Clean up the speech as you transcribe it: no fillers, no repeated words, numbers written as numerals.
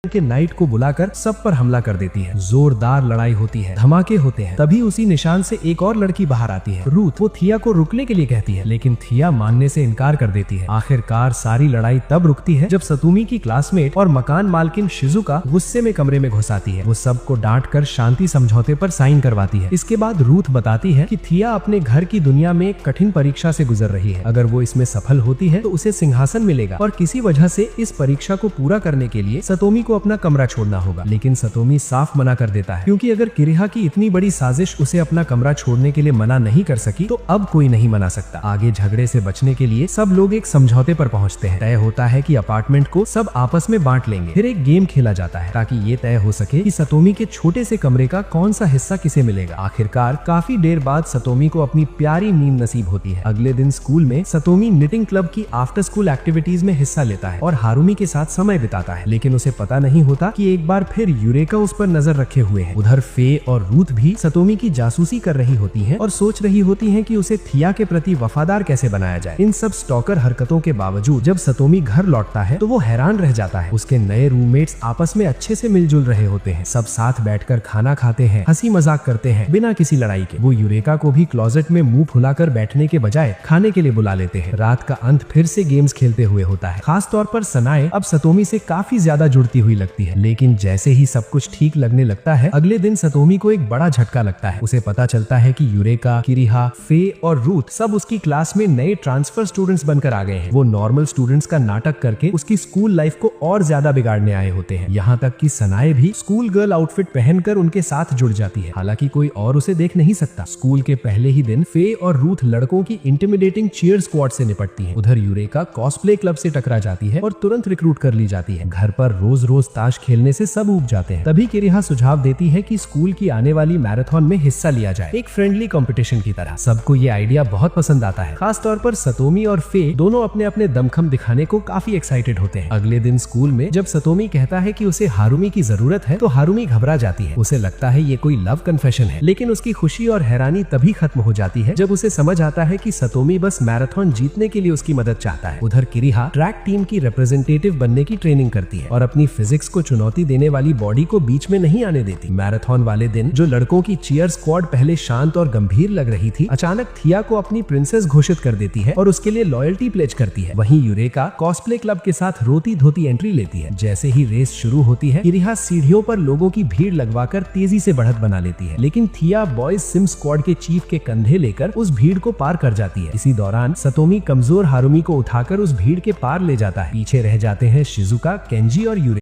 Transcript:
के नाइट को बुलाकर सब पर हमला कर देती है। जोरदार लड़ाई होती है, धमाके होते हैं। तभी उसी निशान से एक और लड़की बाहर आती है, रूथ। वो थिया को रुकने के लिए कहती है, लेकिन थिया मानने से इनकार कर देती है। आखिरकार सारी लड़ाई तब रुकती है जब सतोमी की क्लासमेट और मकान मालकिन शिजुका गुस्से में कमरे में घुस आती है। वो सबको डांट कर शांति समझौते पर साइन करवाती है। इसके बाद रूथ बताती है कि थिया अपने घर की दुनिया में एक कठिन परीक्षा से गुजर रही है। अगर वो इसमें सफल होती है तो उसे सिंहासन मिलेगा, और किसी वजह से इस परीक्षा को पूरा करने के लिए सतोमी को अपना कमरा छोड़ना होगा। लेकिन सतोमी साफ मना कर देता है, क्योंकि अगर किरिहा की इतनी बड़ी साजिश उसे अपना कमरा छोड़ने के लिए मना नहीं कर सकी तो अब कोई नहीं मना सकता। आगे झगड़े से बचने के लिए सब लोग एक समझौते पर पहुंचते हैं। तय होता है कि अपार्टमेंट को सब आपस में बांट लेंगे। फिर एक गेम खेला जाता है ताकि ये तय हो सके कि सतोमी के छोटे से कमरे का कौन सा हिस्सा किसे मिलेगा। आखिरकार काफी देर बाद सतोमी को अपनी प्यारी नींद नसीब होती है। अगले दिन स्कूल में सतोमी निटिंग क्लब की आफ्टर स्कूल एक्टिविटीज में हिस्सा लेता है और हारुमी के साथ समय बिताता है। लेकिन उसे पता नहीं होता कि एक बार फिर यूरेका उस पर नजर रखे हुए है। उधर फे और रूथ भी सतोमी की जासूसी कर रही होती हैं और सोच रही होती हैं कि उसे थिया के प्रति वफादार कैसे बनाया जाए। इन सब स्टॉकर हरकतों के बावजूद जब सतोमी घर लौटता है तो वो हैरान रह जाता है। उसके नए रूममेट्स आपस में अच्छे से मिलजुल रहे होते हैं। सब साथ बैठकर खाना खाते हैं, हंसी मजाक करते हैं बिना किसी लड़ाई के। वो यूरेका को भी क्लोजेट में मुंह फुलाकर बैठने के बजाय खाने के लिए बुला लेते हैं। रात का अंत फिर से गेम्स खेलते हुए होता है। खास तौर पर सनाए अब सतोमी से काफी ज्यादा जुड़ती हुई लगती है। लेकिन जैसे ही सब कुछ ठीक लगने लगता है, अगले दिन सतोमी को एक बड़ा झटका लगता है। उसे पता चलता है कि यूरेका, किरिहा, फे और रूथ सब उसकी क्लास में नए ट्रांसफर स्टूडेंट्स बनकर आ गए हैं। वो नॉर्मल स्टूडेंट्स का नाटक करके उसकी स्कूल लाइफ को और ज्यादा बिगाड़ने आए होते हैं। यहाँ तक कि सनाए भी स्कूल गर्ल आउटफिट पहनकर उनके साथ जुड़ जाती है। हालांकि कोई और उसे देख नहीं सकता। स्कूल के पहले ही दिन फे और रूथ लड़कों की इंटिमिडेटिंग चीयर स्क्वाड से निपटती है। उधर यूरेका कॉस्प्ले क्लब से टकरा जाती है और तुरंत रिक्रूट कर ली जाती है। घर पर रोज रोज ताश खेलने से सब ऊब जाते हैं। तभी किरिहा सुझाव देती है कि स्कूल की आने वाली मैराथन में हिस्सा लिया जाए, एक फ्रेंडली कंपटीशन की तरह। सबको ये आइडिया बहुत पसंद आता है। खास तौर पर सतोमी और फे दोनों अपने अपने दमखम दिखाने को काफी एक्साइटेड होते हैं। अगले दिन स्कूल में जब सतोमी कहता है कि उसे हारुमी की जरूरत है तो हारुमी घबरा जाती है। उसे लगता है ये कोई लव कन्फेशन है। लेकिन उसकी खुशी और हैरानी तभी खत्म हो जाती है जब उसे समझ आता है कि सतोमी बस मैराथन जीतने के लिए उसकी मदद चाहता है। उधर किरिहा ट्रैक टीम की रिप्रेजेंटेटिव बनने की ट्रेनिंग करती है और अपनी फिजिक्स को चुनौती देने वाली बॉडी को बीच में नहीं आने देती। मैराथन वाले दिन जो लड़कों की चीयर स्क्वाड पहले शांत और गंभीर लग रही थी, अचानक थिया को अपनी प्रिंसेस घोषित कर देती है और उसके लिए लॉयल्टी प्लेज करती है। वहीं यूरेका कॉस्प्ले क्लब के साथ रोती धोती एंट्री लेती है। जैसे ही रेस शुरू होती है, किरिहा सीढ़ियों पर लोगों की भीड़ लगवाकर तेजी से बढ़त बना लेती है। लेकिन थिया बॉयज सिम स्क्वाड के चीफ के कंधे लेकर उस भीड़ को पार कर जाती है। इसी दौरान सतोमी कमजोर हारुमी को उठाकर उस भीड़ के पार ले जाता है। पीछे रह जाते हैं शिजुका, केंजी और यूरेका।